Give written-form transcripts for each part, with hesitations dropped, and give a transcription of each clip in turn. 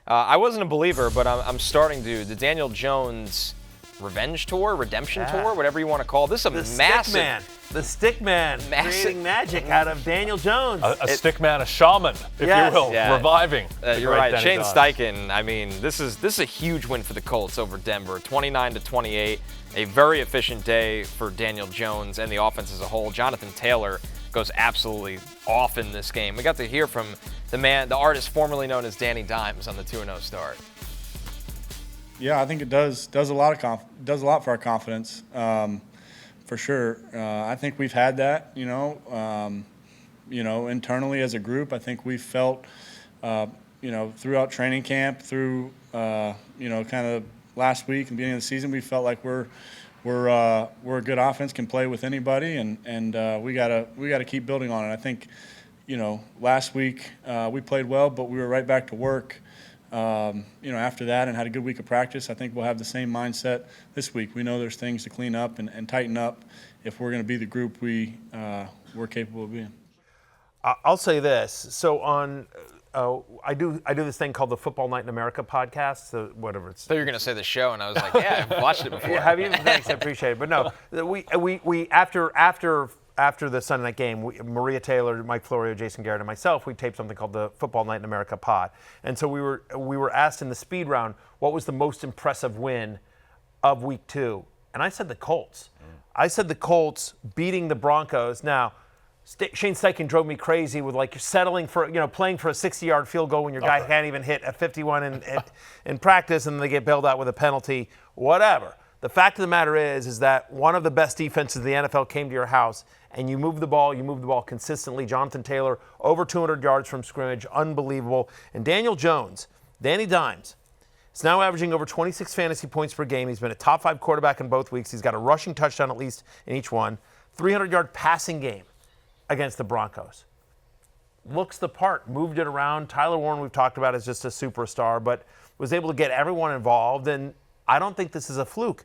I wasn't a believer, but I'm starting to. The Daniel Jones revenge tour, redemption tour, whatever you want to call it. This is a massive. The stick man creating magic out of Daniel Jones. A stick man, a shaman, if you will, reviving. You're right. Shane Steichen, I mean, this is a huge win for the Colts over Denver, 29-28. A very efficient day for Daniel Jones and the offense as a whole. Jonathan Taylor goes absolutely off in this game. We got to hear from the artist formerly known as Danny Dimes on the 2-0 start. Yeah, I think it does a lot for our confidence, for sure. I think we've had that, internally as a group. I think we felt, throughout training camp, through kind of last week and beginning of the season, we felt like we're a good offense, can play with anybody, and we gotta keep building on it. I think, last week we played well, but we were right back to work. After that and had a good week of practice. I think we'll have the same mindset this week. We know there's things to clean up and tighten up if we're going to be the group we're capable of being. I'll say this. So on, I do this thing called the Football Night in America podcast. So whatever it's. I thought you were going to say the show, and I was like, yeah, I've watched it before. Yeah, have you? Thanks, I appreciate it. But no, we after the Sunday night game, Maria Taylor, Mike Florio, Jason Garrett, and myself, we taped something called the Football Night in America pod. And so we were asked in the speed round, what was the most impressive win of week 2? And I said the Colts. I said the Colts beating the Broncos. Now, Shane Steichen drove me crazy with settling for, playing for a 60-yard field goal when your guy can't even hit a 51 in practice and they get bailed out with a penalty, whatever. The fact of the matter is that one of the best defenses in the NFL came to your house, and you move the ball consistently. Jonathan Taylor, over 200 yards from scrimmage, unbelievable. And Daniel Jones, Danny Dimes, is now averaging over 26 fantasy points per game. He's been a top 5 quarterback in both weeks. He's got a rushing touchdown at least in each one. 300-yard passing game against the Broncos. Looks the part, moved it around. Tyler Warren, we've talked about, is just a superstar, but was able to get everyone involved, and I don't think this is a fluke.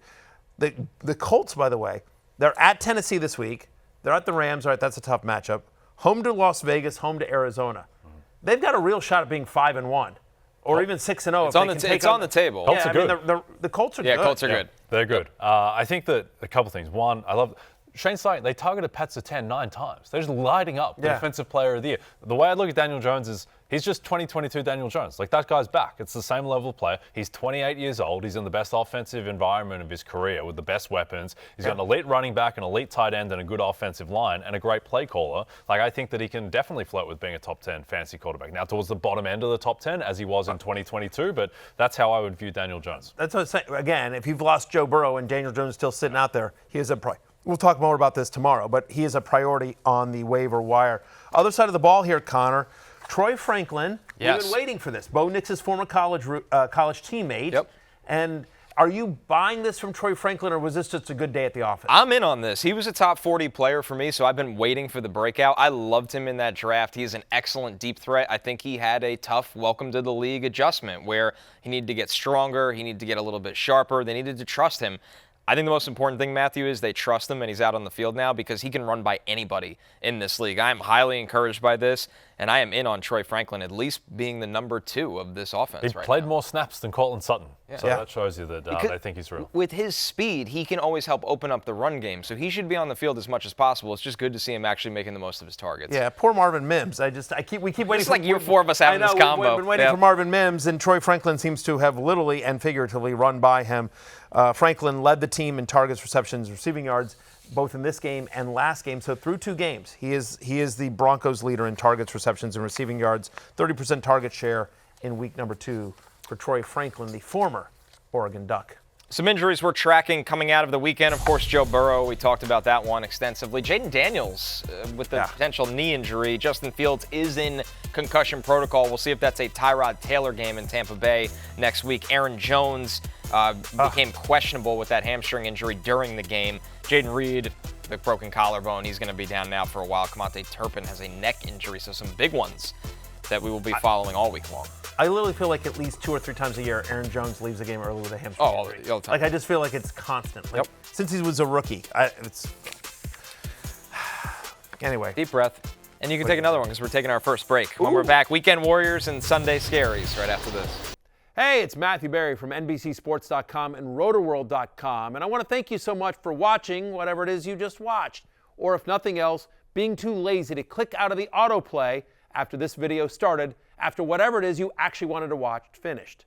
The Colts, by the way, they're at Tennessee this week. They're at the Rams. All right, that's a tough matchup. Home to Las Vegas, home to Arizona. They've got a real shot at being 5-1, or even 6-0. It's on the table. Colts are good. The Colts are good. Yeah, Colts are good. They're good. I think that a couple things. One, I love Shane Steichen. They targeted Pat Surtain 9 times. They're just lighting up the Defensive Player of the Year. The way I look at Daniel Jones is he's just 2022 Daniel Jones. That guy's back. It's the same level of player. He's 28 years old. He's in the best offensive environment of his career with the best weapons. He's got an elite running back, an elite tight end, and a good offensive line, and a great play caller. I think that he can definitely float with being a top 10 fantasy quarterback. Now, towards the bottom end of the top 10, as he was in 2022, but that's how I would view Daniel Jones. That's what I'm saying. Again, if you've lost Joe Burrow and Daniel Jones is still sitting out there, he is a priority. We'll talk more about this tomorrow, but he is a priority on the waiver wire. Other side of the ball here, Connor. Troy Franklin, we've been waiting for this. Bo Nix's former college teammate. Yep. And are you buying this from Troy Franklin, or was this just a good day at the office? I'm in on this. He was a top 40 player for me, so I've been waiting for the breakout. I loved him in that draft. He's an excellent deep threat. I think he had a tough welcome to the league adjustment where he needed to get stronger, he needed to get a little bit sharper. They needed to trust him. I think the most important thing, Matthew, is they trust him and he's out on the field now because he can run by anybody in this league. I am highly encouraged by this, and I am in on Troy Franklin at least being the number 2 of this offense right now. He played more snaps than Cortland Sutton, so that shows you that I think he's real. With his speed, he can always help open up the run game, so he should be on the field as much as possible. It's just good to see him actually making the most of his targets. Yeah, poor Marvin Mims. We keep waiting. It's like year 4 of us having this combo. We've been waiting for Marvin Mims, and Troy Franklin seems to have literally and figuratively run by him. Franklin led the team in targets, receptions, receiving yards, both in this game and last game. So through 2 games, he is the Broncos leader in targets, receptions, and receiving yards. 30% target share in week number 2 for Troy Franklin, the former Oregon Duck. Some injuries we're tracking coming out of the weekend. Of course, Joe Burrow, we talked about that one extensively. Jaden Daniels with the potential knee injury. Justin Fields is in concussion protocol. We'll see if that's a Tyrod Taylor game in Tampa Bay next week. Aaron Jones became questionable with that hamstring injury during the game. Jaden Reed, the broken collarbone, he's going to be down now for a while. Kamante Turpin has a neck injury, so some big ones that we will be following all week long. I literally feel like at least 2 or 3 times a year, Aaron Jones leaves a game early with a hamstring injury. All the time. I just feel like it's constant. Since he was a rookie, anyway. Deep breath. And you can take another one because we're taking our first break. When we're back, Weekend Warriors and Sunday Scaries right after this. Hey, it's Matthew Berry from NBCSports.com and RotoWorld.com, and I want to thank you so much for watching whatever it is you just watched, or if nothing else, being too lazy to click out of the autoplay after this video started, after whatever it is you actually wanted to watch finished.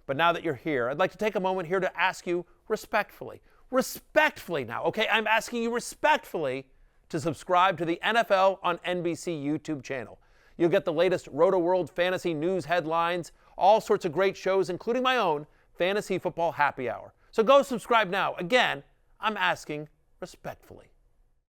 But now that you're here, I'd like to take a moment here to ask you respectfully now, okay? I'm asking you respectfully to subscribe to the NFL on NBC YouTube channel. You'll get the latest RotoWorld fantasy news headlines, all sorts of great shows, including my own Fantasy Football Happy Hour. So go subscribe now. Again, I'm asking respectfully.